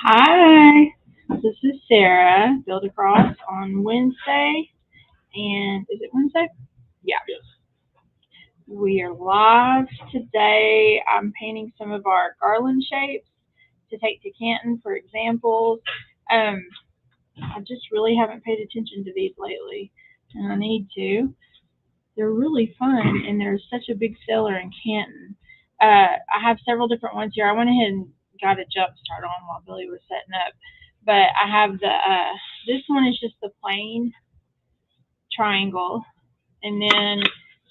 Hi, this is Sarah. Build Across on Wednesday, and is it Wednesday? Yeah, we are live today. I'm painting some of our garland shapes to take to Canton for examples. I just really haven't paid attention to these lately, and I need to. They're really fun, and they're such a big seller in Canton. I have several different ones here. I went ahead and got a jump start on while Billy was setting up. But I have this one is just the plain triangle. And then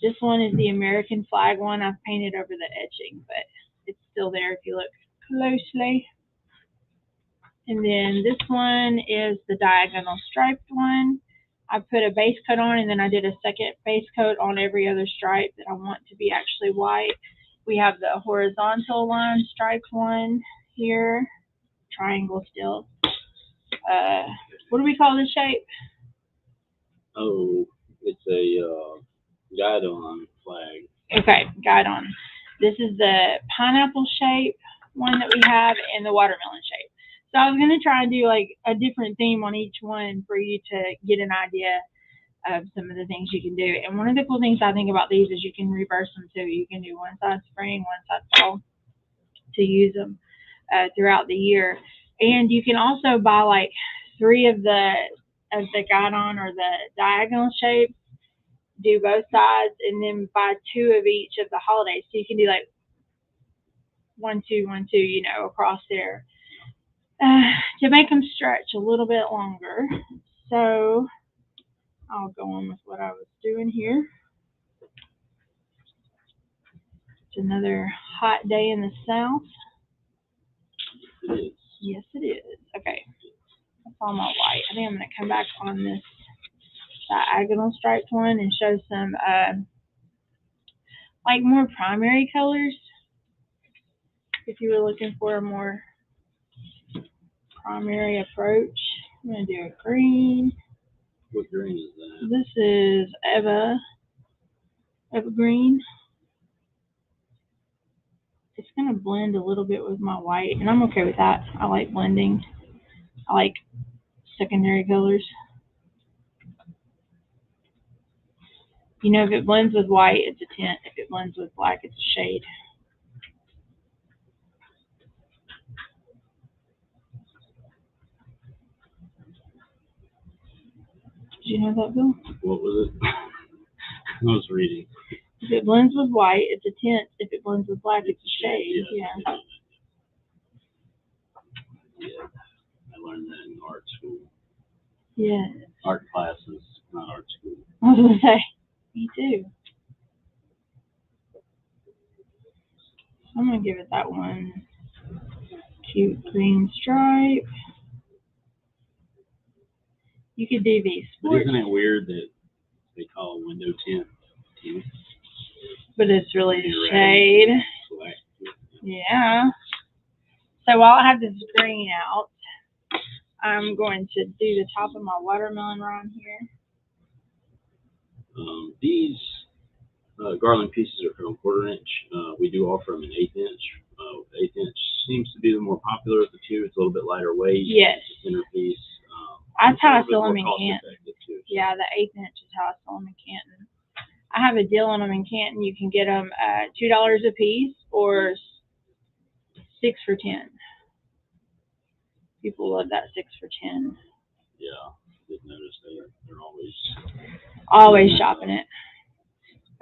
this one is the American flag one. I've painted over the etching, but it's still there if you look closely. And then this one is the diagonal striped one. I put a base coat on, and then I did a second base coat on every other stripe that I want to be actually white. We have the horizontal line striped one here, triangle still. What do we call this shape? Oh, it's a guidon flag. Okay, guidon. This is the pineapple shape one that we have and the watermelon shape. So I was going to try and do like a different theme on each one for you to get an idea of some of the things you can do. And one of the cool things I think about these is you can reverse them too. You can do one side spring, one side fall to use them throughout the year. And you can also buy like three of the guidon or the diagonal shape, do both sides, and then buy two of each of the holidays. So you can do like 1, 2, 1, 2, across there to make them stretch a little bit longer. So I'll go on with what I was doing here. It's another hot day in the south. It is. Yes, it is. Okay, that's all my white. I think I'm going to come back on this diagonal striped one and show some like more primary colors. If you were looking for a more primary approach, I'm going to do a green. What green is that? This is evergreen. It's going to blend a little bit with my white, and I'm okay with that. I like blending. I like secondary colors. If it blends with white, it's a tint. If it blends with black, it's a shade. Did you know that, Bill? What was it? I was reading. If it blends with white, it's a tint. If it blends with black, it's a shade. Yeah. Yeah. I learned that in art school. Yeah. Art classes, not art school. I was going to say, me too. I'm going to give it that one cute green stripe. You could do these. But isn't it weird that they call a window tint? But it's really a shade. Yeah. So while I have this green out, I'm going to do the top of my watermelon rind here. These Garland pieces are from a 1/4 inch. We do offer them an 1/8 inch. 1/8 inch seems to be the more popular of the two. It's a little bit lighter weight. Yes. It's a thinner piece. That's how I sell them in Canton. Too, so. Yeah, the 1/8 inch is how I sell them in Canton. I have a deal on them in Canton. You can get them $2 a piece or 6 for $10. People love that 6 for $10. Yeah, did notice they're always shopping it.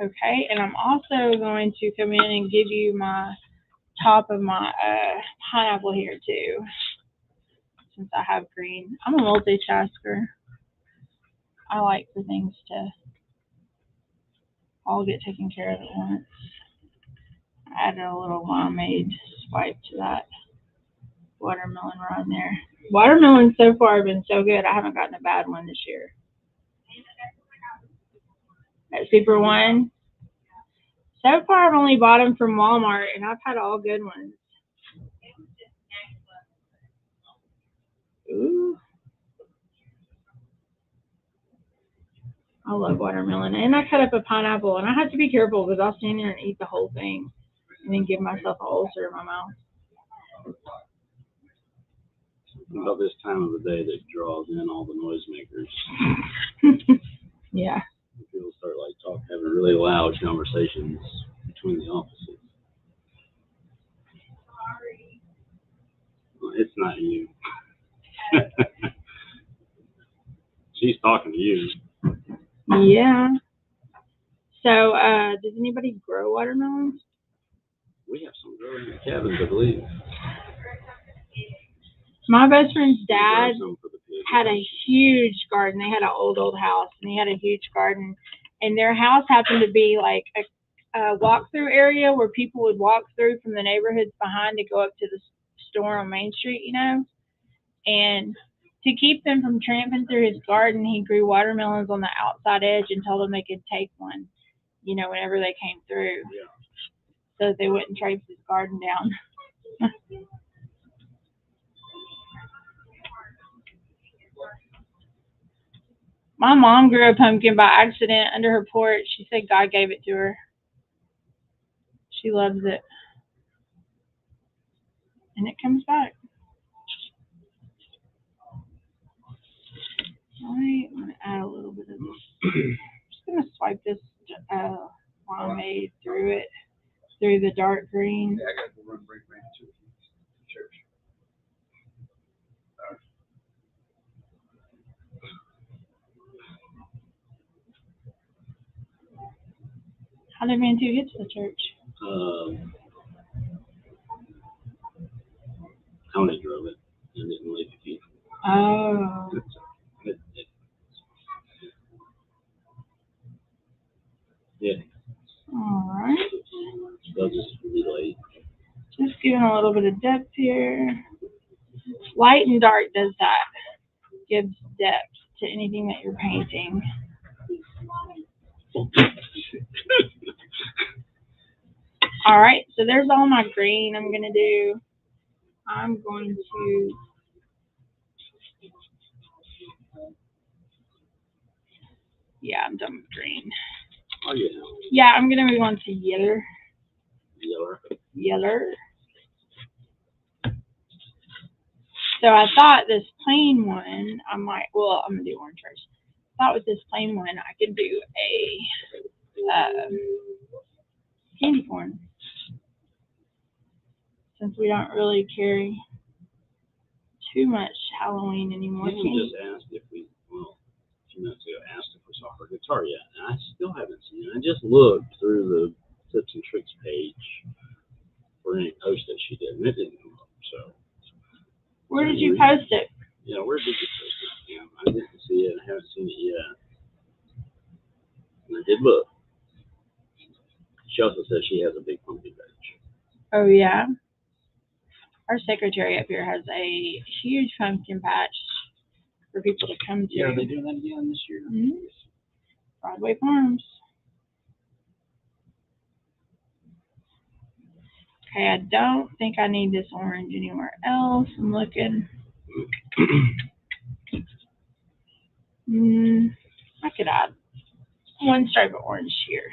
Okay, and I'm also going to come in and give you my top of my pineapple here too, since I have green. I'm a multitasker. I like for things to all get taken care of at once. I added a little limeade swipe to that watermelon rind there. Watermelons so far have been so good. I haven't gotten a bad one this year. That Super One. So far, I've only bought them from Walmart, and I've had all good ones. Ooh. I love watermelon. And I cut up a pineapple, and I have to be careful because I'll stand there and eat the whole thing and then give myself an ulcer in my mouth. About this time of the day that draws in all the noisemakers. Yeah. People start like having really loud conversations between the offices. Well, it's not you. She's talking to you. Yeah. So, does anybody grow watermelons? We have some growing in the cabins, I believe. My best friend's dad Some for the pigs. had a huge garden. They had an old house, and he had a huge garden. And their house happened to be like a walk-through area where people would walk through from the neighborhoods behind to go up to the store on Main Street, you know. And to keep them from tramping through his garden, he grew watermelons on the outside edge and told them they could take one, you know, whenever they came through, so that they wouldn't traipse his garden down. My mom grew a pumpkin by accident under her porch. She said God gave it to her. She loves it. And it comes back. Alright, I'm going to add a little bit of this. I'm just going to swipe this pomade through it, through the dark green. Yeah, I got to run break man to church. How did Man 2 get to the church? Tony drove it and didn't leave the key. Oh. Yeah. Alright. They'll just relate. Just giving a little bit of depth here. Light and dark does that. Gives depth to anything that you're painting. Alright, so there's all my green I'm going to do. I'm going to I'm done with green. Oh, yeah. Yeah, I'm going to move on to yeller. Yeller. So I thought this plain one, I'm going to do orange first. I thought with this plain one, I could do a candy corn. Since we don't really carry too much Halloween anymore. You just asked if we, a few minutes ago, asked if we saw her guitar yet. And I still haven't seen it. I just looked through the Tips and Tricks page for any post that she did, and it didn't come up. So, where did you post it? Yeah, where did you post it? Yeah, I didn't see it. I haven't seen it yet. And I did look. She also says she has a big pumpkin patch. Oh, yeah. Our secretary up here has a huge pumpkin patch for people to come to. Yeah, are they doing that again this year? Mm-hmm. Broadway Farms. Okay, I don't think I need this orange anywhere else. I'm looking. I could add one stripe of orange here.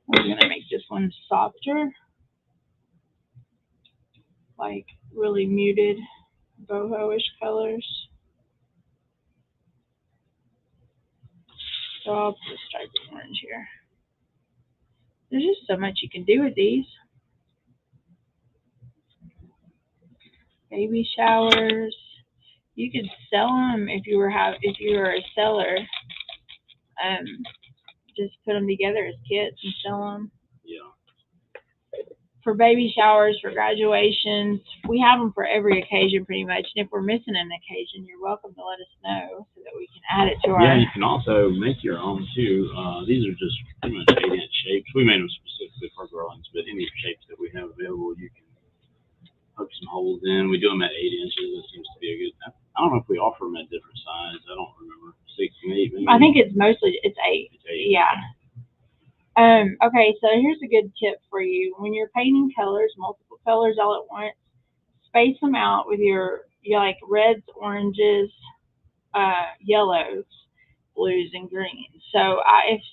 We're going to make this one softer. Like really muted boho-ish colors. So I'll put a stripe of orange here. There's just so much you can do with these. Baby showers. You could sell them if you were a seller. Just put them together as kits and sell them. Yeah. For baby showers, for graduations, we have them for every occasion pretty much. And if we're missing an occasion, you're welcome to let us know so that we can add it to our. Yeah, you can also make your own too. These are just pretty much 8-inch shapes. We made them specifically for girls, but any shapes that we have available, you can poke some holes in. We do them at 8 inches. It seems to be a good. I don't know if we offer them at different size. I don't remember. 6 and 8. Maybe. I think it's 8. It's 8. Yeah. Okay, so here's a good tip for you. When you're painting colors, multiple colors all at once, space them out with your like reds, oranges, yellows, blues, and greens. So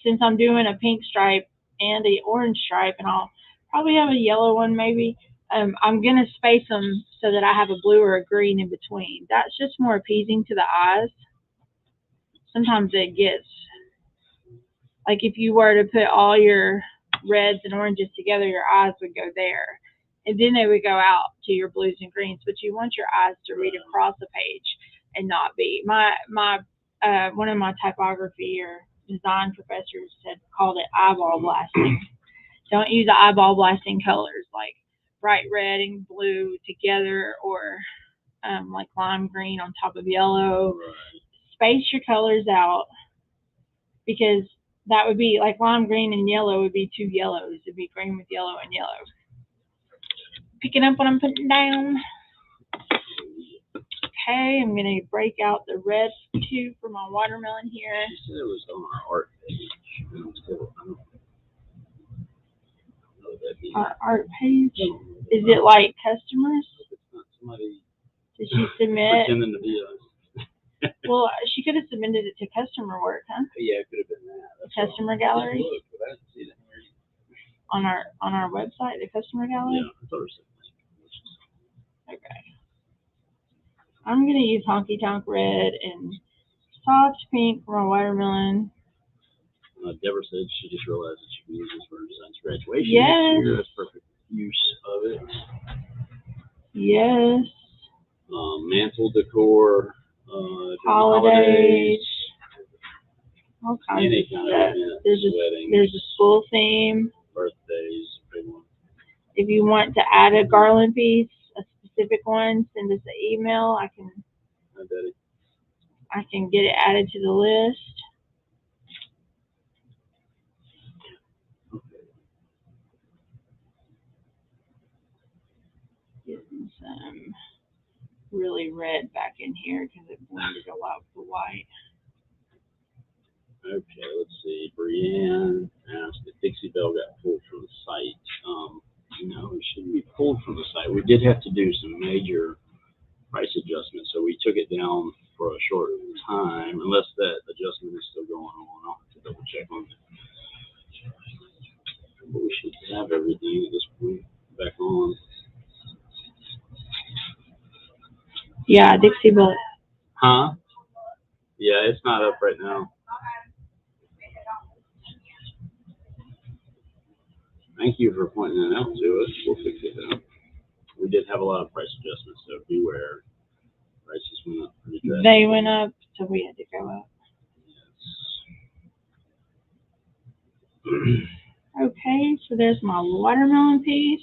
since I'm doing a pink stripe and an orange stripe, and I'll probably have a yellow one maybe, I'm gonna space them so that I have a blue or a green in between. That's just more appeasing to the eyes. Sometimes it gets, like if you were to put all your reds and oranges together, your eyes would go there. And then they would go out to your blues and greens, but you want your eyes to read across the page and not be. One of my typography or design professors called it eyeball blasting. Don't use eyeball blasting colors like bright red and blue together, or like lime green on top of yellow. Space your colors out, because that would be like lime green and yellow would be two yellows. It'd be green with yellow and yellow. Picking up what I'm putting down. Okay, I'm going to break out the red too for my watermelon here. She said it was on our art page. Our art page? Is it like customers? It's not somebody Did she submit? pretending to be us. Well, she could have submitted it to customer work, huh? Yeah, it could have been that. That's Customer gallery? Look, but I didn't see that here. On our website, the customer gallery? Yeah, I thought it was something. Okay. I'm going to use Honky Tonk Red and soft pink for my watermelon. Deborah said she just realized that she can use this for her son's graduation Yes. next year. That's perfect use of it. Yes. Mantle decor, Holidays. All kinds any of kind stuff. of event, There's weddings, a school theme. birthdays, big one. If you want to add a garland piece, a specific one, send us an email. I can get it added to the list. Getting some really red back in here because it blended a lot with the white. Okay, let's see. Brienne asked if Dixie Belle got pulled from the site. No, it shouldn't be pulled from the site. We did have to do some major price adjustments, so we took it down for a short time, unless that adjustment is still going on. I'll have to double check on it. But we should have everything at this point back on. Yeah, Dixie Belle. Huh? Yeah, it's not up right now. Thank you for pointing that out to us. We'll fix it up. We did have a lot of price adjustments, so beware. Prices went up pretty drastically. They went up, so we had to go up. Yes. Okay, so there's my watermelon piece.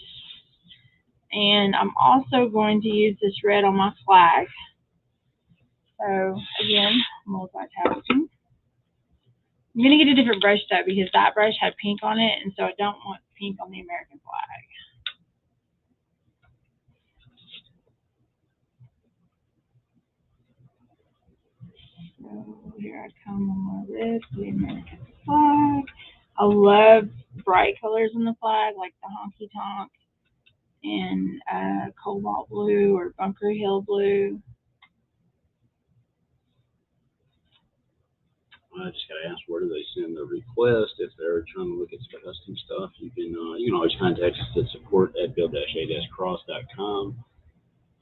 And I'm also going to use this red on my flag. So, again, multitasking. I'm going to get a different brush though, because that brush had pink on it, and so I don't want pink on the American flag. So here I come on my red for the American flag. I love bright colors in the flag, like the Honky Tonk and Cobalt Blue or Bunker Hill Blue. I just gotta ask, where do they send the request if they're trying to look at some custom stuff? You can always contact us at support@build-a-cross.com,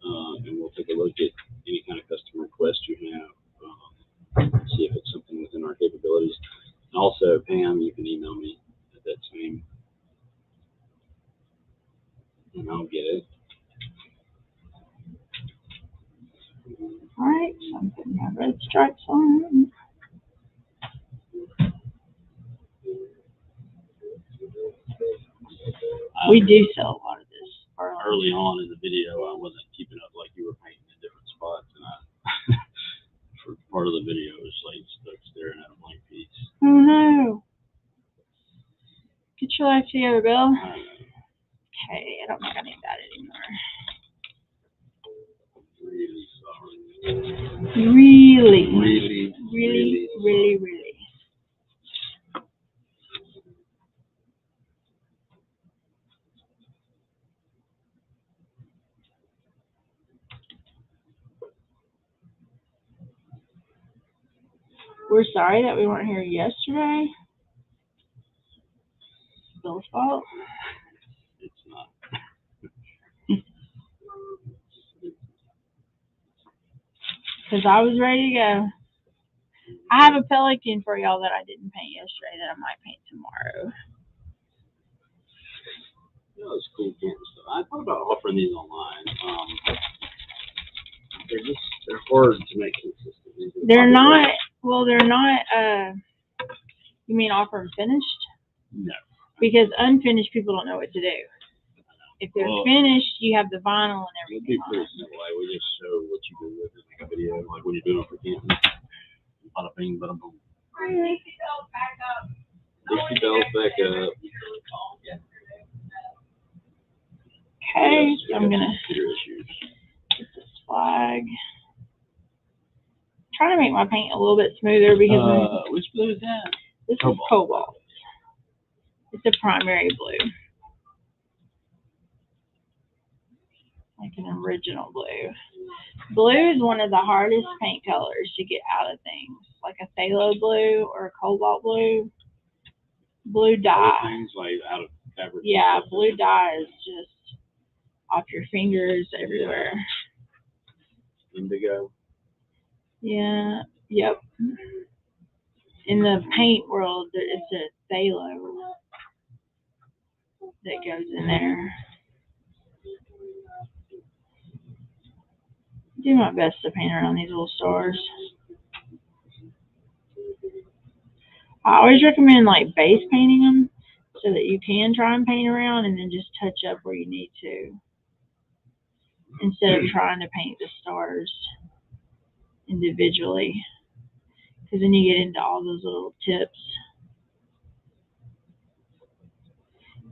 and we'll take a look at any kind of custom request you have, see if it's something within our capabilities. And also, Pam, you can email me at that same, and I'll get it. All right, so I'm putting my red stripes on. We do sell a lot of this. Early on in the video, I wasn't keeping up, like you were painting in different spots, and for part of the video, it was like stuck staring at a blank piece. Oh no! Get your life together, Bill. Okay, I don't think I need that anymore. Really sorry. Really. We're sorry that we weren't here yesterday. Bill's fault. It's not. because I was ready to go. I have a pelican for y'all that I didn't paint yesterday that I might paint tomorrow. It's cool camping stuff. I thought about offering these online. They're hard to make consistent. They're not. Well, they're not. You mean offer them finished? No. Because unfinished people don't know what to do. If they're finished, you have the vinyl and It'd everything. be pretty simple. Like, we just show what you do with it, make a video, like when you're doing it for camping. Bada bing, bada boom. Dixie bells back up. Okay, so I'm gonna get this flag. Trying to make my paint a little bit smoother because which blue is that? This is cobalt. It's a primary blue, like an original blue. Blue is one of the hardest paint colors to get out of things, like a phthalo blue or a cobalt blue. Blue dye. Things like out of fabric. Yeah, blue dye is just off your fingers everywhere. Indigo. Yeah. Yep. In the paint world, it's a phthalo that goes in there. Do my best to paint around these little stars. I always recommend like base painting them so that you can try and paint around and then just touch up where you need to, instead of trying to paint the stars individually, because then you get into all those little tips.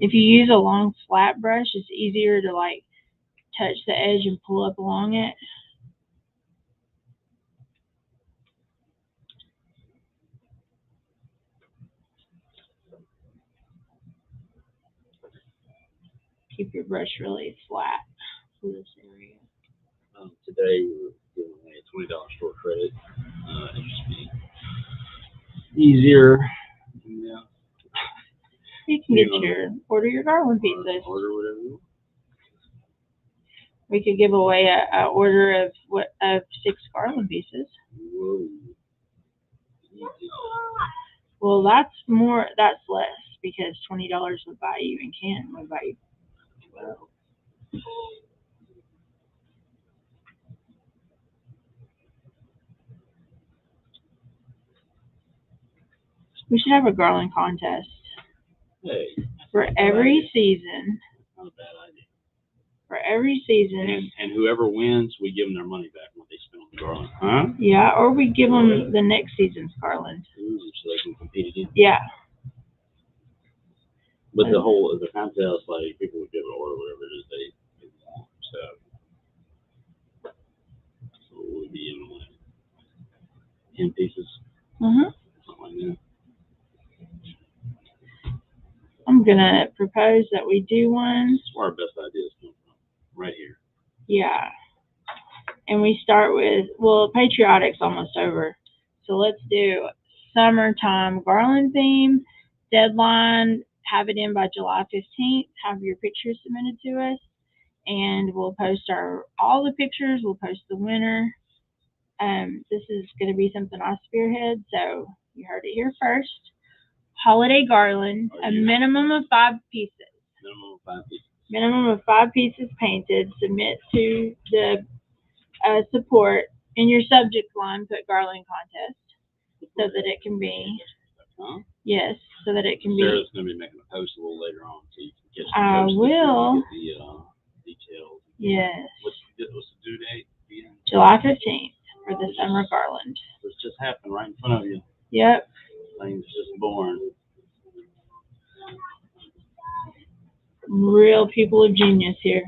If you use a long flat brush, it's easier to like touch the edge and pull up along it. Keep your brush really flat for this area. Today we were giving away a $20 store credit. It just be easier. Yeah. You can get order your Garland pieces. Order whatever you want. We could give away a order of 6 Garland pieces. Whoa. Well, that's less, because $20 would buy you, and Canton would buy you 12. We should have a Garland contest. Hey. For every season. Not a bad idea. For every season. And whoever wins, we give them their money back when they spend on the Garland. Huh? Yeah, or we give them the next season's Garland. Ooh, so they can compete again. Yeah. But the contest, like, people would give it or whatever it is they want. So we'll be giving away 10 pieces. Mm-hmm. Something like that. I'm gonna propose that we do one. That's where our best ideas come from, right here. Yeah. And we start with, well, Patriotic's almost over. So let's do summertime Garland theme, deadline, have it in by July 15th, have your pictures submitted to us, and we'll post all the pictures, we'll post the winner. This is going to be something I spearhead, so you heard it here first. Holiday Garland, a minimum of 5 pieces. Minimum of 5 pieces painted. Submit to the support. In your subject line, put Garland contest, so that it can be. Yes, so that it can be. Sarah's going to be making a post a little later on, so you can get I will. Get the details. Yes. What's the due date? July 15th for the summer Garland. It's just happened right in front of you. Yep. Things just born. Real people of genius here.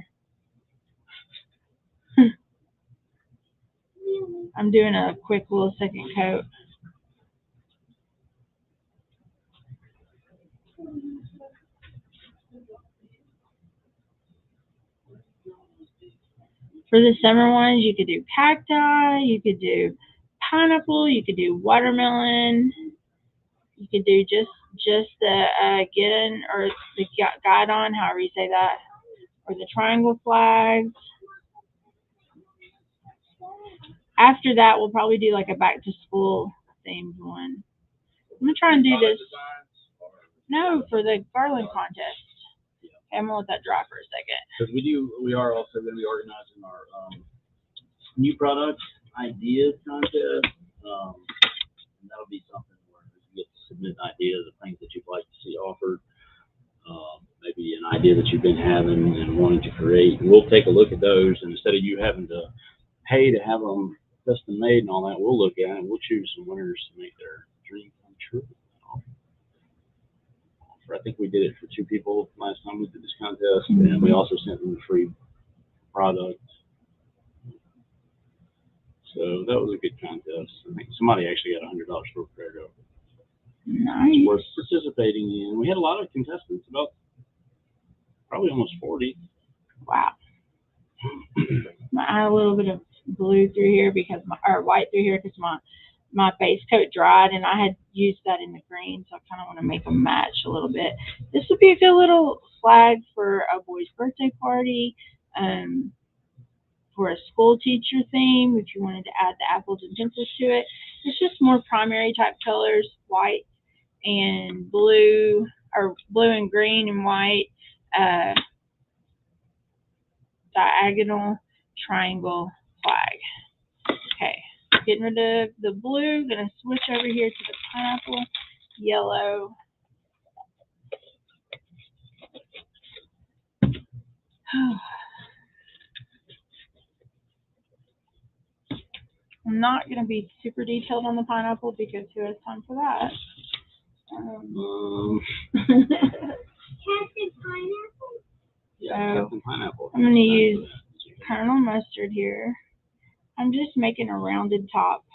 I'm doing a quick little second coat. For the summer ones, you could do cacti, you could do pineapple, you could do watermelon, you could do just the guidon or the guidon, however you say that, or the triangle flags. After that, we'll probably do like a back to school themed one. I'm gonna try and do this. No, for the Garland contest. Okay, I'm gonna let that dry for a second. Because we are also going to be organizing our new product ideas contest. And that'll be something where you get to submit ideas of things that you'd like to see offered. Maybe an idea that you've been having and wanting to create. And we'll take a look at those, and instead of you having to pay to have them custom made and all that, we'll look at it and we'll choose some winners to make their dream come true. I think we did it for 2 people last time we did this contest, and we also sent them a free product. So that was a good contest. I think somebody actually got $100 for a credit. Nice. It's worth participating in. We had a lot of contestants, about probably almost 40. Wow. I add a little bit of blue through here or white through here because my base coat dried and I had used that in the green, so I kind of want to make them match a little bit. This would be a good little flag for a boy's birthday party, for a school teacher theme, if you wanted to add the apples and pencils to it. It's just more primary type colors, white and blue, or blue and green and white, diagonal triangle flag. Okay, getting rid of the blue, gonna switch over here to the pineapple, yellow. I'm not gonna be super detailed on the pineapple because who has time for that? Yeah, Captain Pineapple. I'm gonna use Colonel Mustard here. I'm just making a rounded top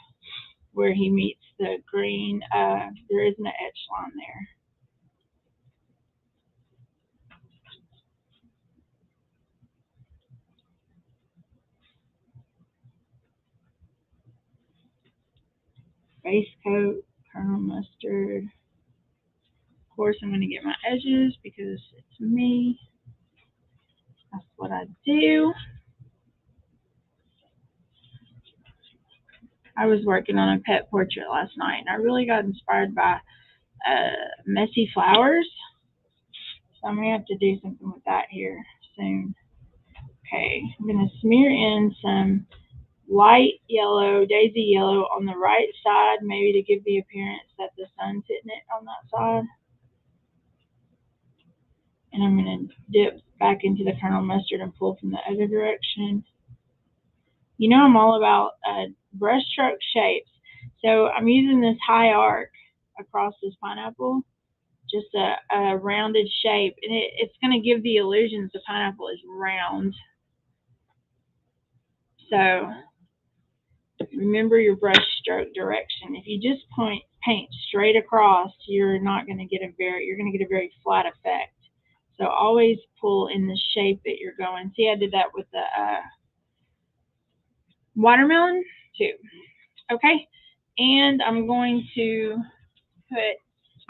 where he meets the green. There isn't an etch line there. Base coat, Colonel Mustard. Of course, I'm going to get my edges because it's me. That's what I do. I was working on a pet portrait last night, and I really got inspired by messy flowers. So I'm going to have to do something with that here soon. Okay, I'm going to smear in some light yellow, daisy yellow on the right side, maybe to give the appearance that the sun's hitting it on that side. And I'm going to dip back into the Colonel Mustard and pull from the other direction. You know I'm all about brush stroke shapes. So I'm using this high arc across this pineapple, just a rounded shape. And it's going to give the illusion that the pineapple is round. So remember your brush stroke direction. If you just paint straight across, you're going to get a very flat effect. So always pull in the shape that you're going. See, I did that with the watermelon too. Okay, and I'm going to put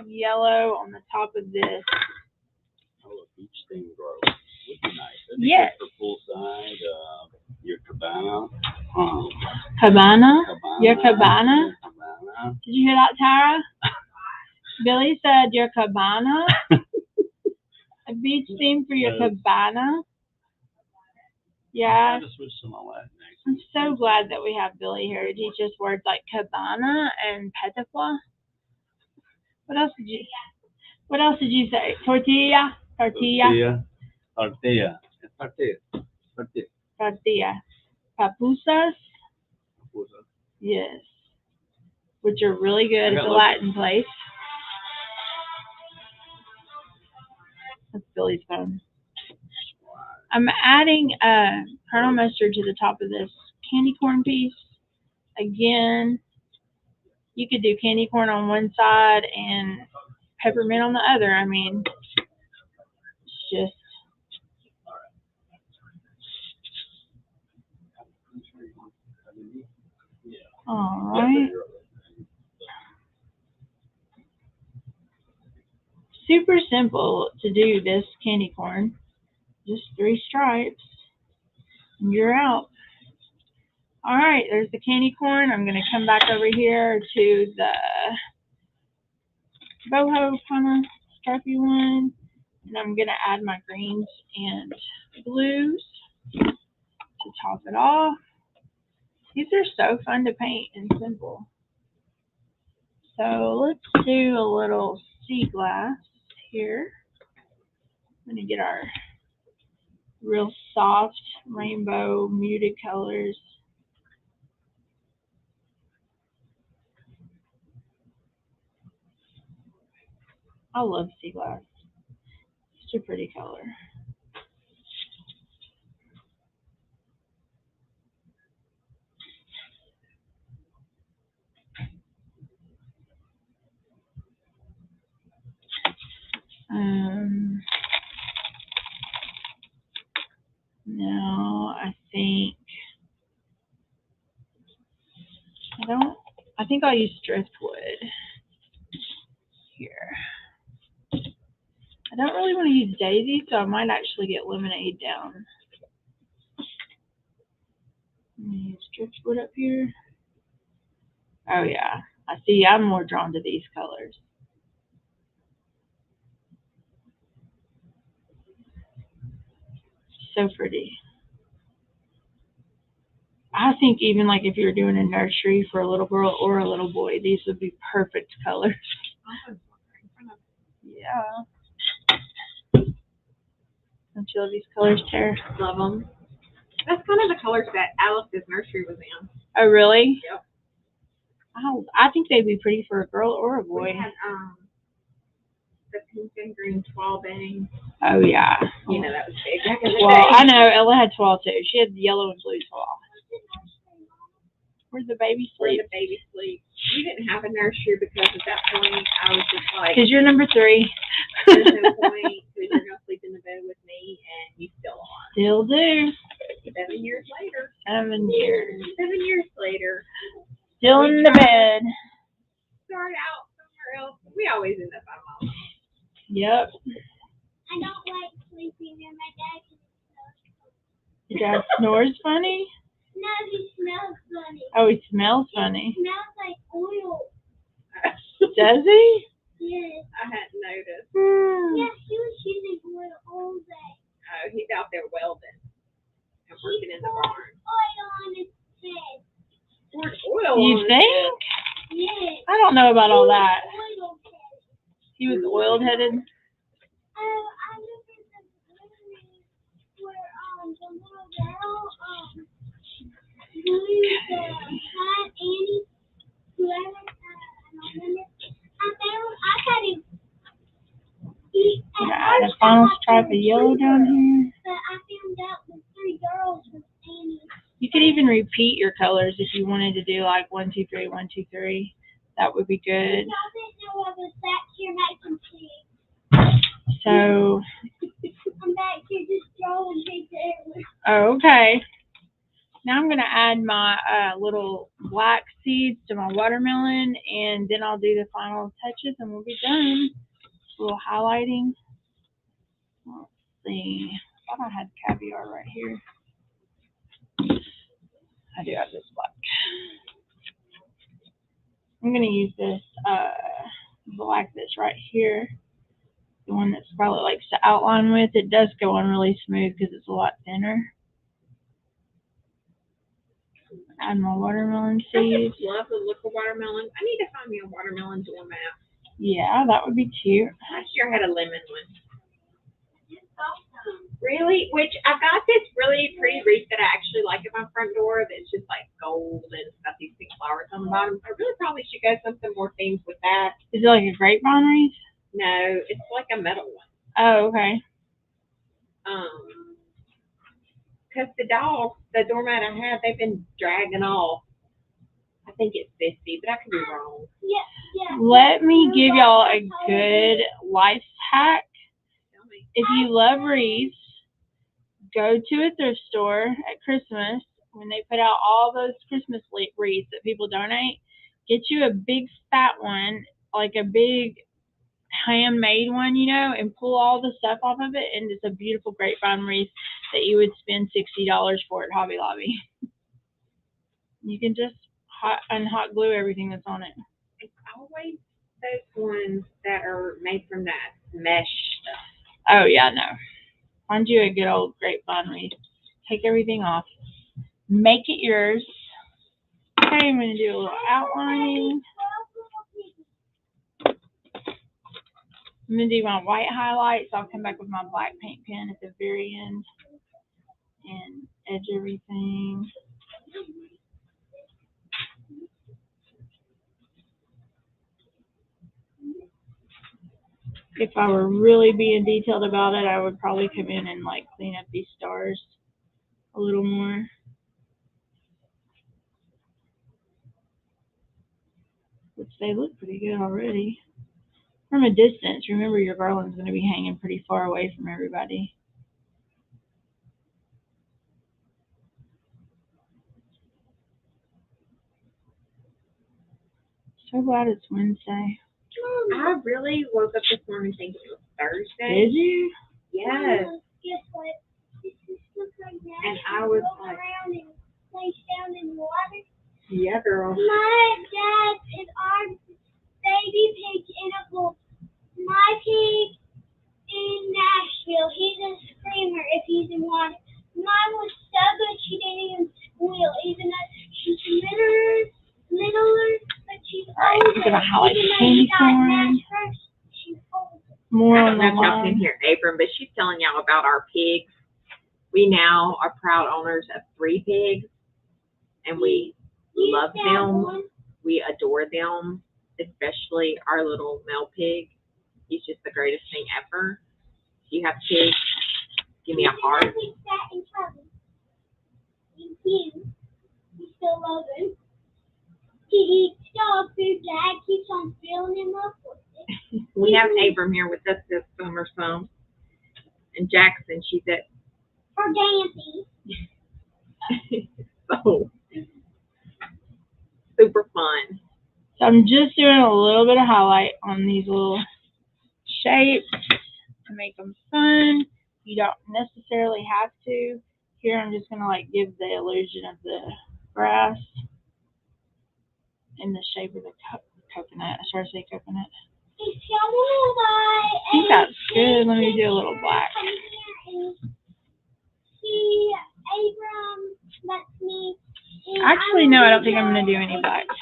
yellow on the top of this. Oh, a beach theme grow would be nice. Yes. For poolside, your cabana. Cabana? Your cabana? Cabana. Did you hear that, Tara? Billy said your cabana. A beach theme for your cabana. Yeah. I'm so glad that we have Billy here to teach us words like cabana and petafla. What else did you say? Tortilla? Tortilla. Papusas? Yes. Which are really good at the Latin place. That's Billy's phone. I'm adding Colonel Mustard to the top of this candy corn piece. Again, you could do candy corn on one side and peppermint on the other. I mean, it's just. All right. Super simple to do this candy corn. Just 3 stripes. And you're out. All right, there's the candy corn. I'm going to come back over here to the boho kind of stripy one. And I'm going to add my greens and blues to top it off. These are so fun to paint and simple. So let's do a little sea glass here. I'm going to get our real soft rainbow muted colors. I love sea glass. Such a pretty color. Now I think I'll use driftwood here. I don't really want to use daisy, so I might actually get lemonade down. Let me use driftwood up here. Oh yeah, I see. I'm more drawn to these colors. So pretty. I think even like if you're doing a nursery for a little girl or a little boy, these would be perfect colors. Yeah. Don't you love these colors, Tara? Love them. That's kind of the colors that Alice's nursery was in. Oh, really? Yep. I think they'd be pretty for a girl or a boy. We had the pink and green 12 bang. Oh, yeah. You know, that was big back in the Well, day. I know. Ella had 12, too. She had yellow and blue 12. Where's the baby Where sleep? the baby sleep. We didn't have a nursery because at that point I was just like, Because you're number 3. there's no point because you're going to sleep in the bed with me and you still are. Still do. 7 years later. 7 years. 7 years later. Still in the bed. Start out somewhere else. We always end up on mom. Yep. I don't like sleeping in my dad. Your dad snores funny? No, he smells funny. Oh, he smells funny. He smells like oil. Does he? Yes. I hadn't noticed. Yeah, he was using oil all day. Oh, he's out there welding and working in the barn. Oil on his head. Poured oil You on think? Yes. I don't know about all that. Oil head. He was oiled-headed? I look at the movie where the little girl glued the hat Annie, whoever I don't remember. I thought it. I'm gonna add a final stripe of yellow down here. But I found out the 3 girls was Annie. You could even repeat your colors if you wanted to do like 1, 2, 3, 1, 2, 3. That would be good. I didn't know I was back here making tea. So, I'm back here just throwing pizza. oh, okay. Now I'm gonna add my little black seeds to my watermelon, and then I'll do the final touches, and we'll be done. A little highlighting. Let's see. I thought I had caviar right here. I do have this black. I'm gonna use this black that's right here, the one that Scarlett likes to outline with. It does go on really smooth because it's a lot thinner. Add my watermelon I seeds. just love the look of watermelon. I need to find me a watermelon doormat. Yeah, that would be cute. Last year I had a lemon one. Really? Which I got this really pretty wreath that I actually like at my front door that's just like gold and it's got these big flowers on the bottom. I really probably should go something more themed with that. Is it like a grapevine wreath? No, it's like a metal one. Oh, okay. Because the dogs, the doormat I have, they've been dragging off. I think it's 50, but I could be wrong. Yeah. Let me give y'all a good life hack. Tell me. If you love wreaths, go to a thrift store at Christmas when they put out all those Christmas wreaths that people donate. Get you a big fat one, like a big handmade one, you know, and pull all the stuff off of it, and it's a beautiful grapevine wreath that you would spend $60 for at Hobby Lobby. You can just hot glue everything that's on it. It's always those ones that are made from that mesh stuff. Oh yeah, no. Find you a good old grapevine where you take everything off, make it yours. Okay, I'm gonna do a little outlining. I'm gonna do my white highlights. I'll come back with my black paint pen at the very end and edge everything. If I were really being detailed about it, I would probably come in and like clean up these stars a little more. Which they look pretty good already. From a distance, remember your garland's going to be hanging pretty far away from everybody. So glad it's Wednesday. I really woke up this morning thinking it was Thursday. Did you? Yes. Guess what? This is look like that. And I was Roll like, around and place down in the water. yeah, girl. My dad is our baby pig animal. My pig in Nashville, he's a screamer if he's in water. Mine was so good she didn't even squeal, even though she's littler, but she's Alright, older. I'm gonna highlight the Even though candy she got corn. mashed first, she's older. More I on don't the know if y'all can line. hear Abram, but she's telling y'all about our pigs. We now are proud owners of 3 pigs, and we love them. We adore them, especially our little male pig. He's just the greatest thing ever. If you have pigs, give me a heart. Thank you. We still love him. He eats dog food. Dad keeps on filling him up with it. We have Abram here with us this summer some. And Jackson, she's at For dancing. so super fun. So I'm just doing a little bit of highlight on these little shapes to make them fun. You don't necessarily have to. Here I'm just gonna like give the illusion of the grass in the shape of the coconut. I started to say coconut. If someone buy I think that's good. Let me do a little black. See, Abram lets me. Actually, no, I don't think I'm gonna do any black. I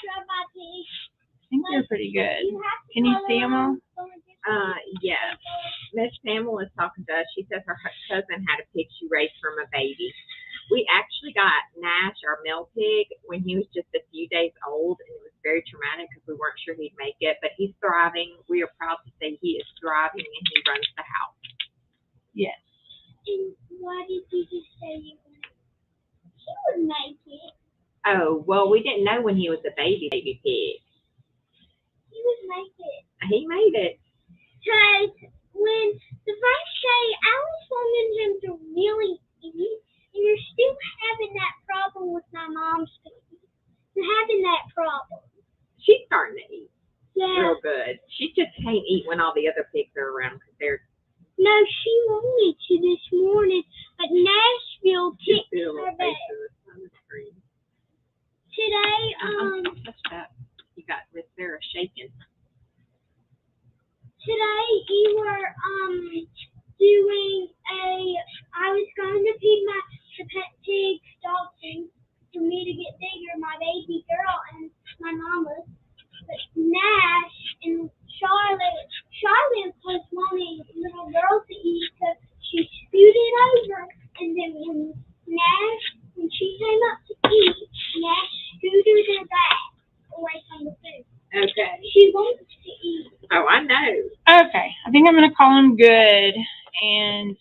think they're pretty good. Can you see them all? Yes. Miss Pamela is talking to us. She says her cousin had a pig she raised from a baby. We actually got Nash, our male pig, when he was just a few days old, and it was very traumatic because we weren't sure he'd make it, but he's thriving. We are proud to say he is thriving, and he runs the house. Yes. And why did you just say you would? He would make it. Oh, well, we didn't know when he was a baby pig. He would make it. He made it. Because when the first day, I was wanting him to really eat, and you're still having that problem with my mom's baby. You're having that problem. She's starting to eat Yeah. real good. She just can't eat when all the other pigs are around because they're No, she wanted to this morning, but Nashville just kicked a little her face butt. on the screen. Today, Touch that. You got Miss Sarah shaking. today you were doing I was going to feed the pet pig dog food for me to get bigger, my baby girl and my mama. But Nash and Charlotte was wanting little girl to eat, so she scooted over, and then when she came up to eat, Nash scooted her back away from the food. Okay. She wants to eat. Oh, I know. Okay, I think I'm gonna call them good, and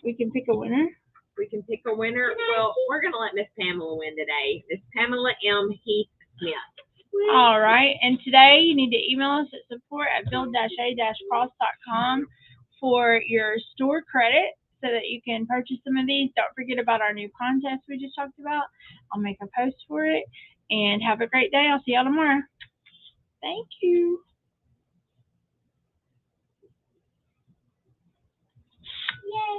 we can pick a winner. We can pick a winner. Well, we're going to let Miss Pamela win today. Miss Pamela M. Heath Smith. All right, and today you need to email us at support@build-a-cross.com for your store credit so that you can purchase some of these. Don't forget about our new contest we just talked about. I'll make a post for it, and have a great day. I'll see y'all tomorrow. Thank you. Yay.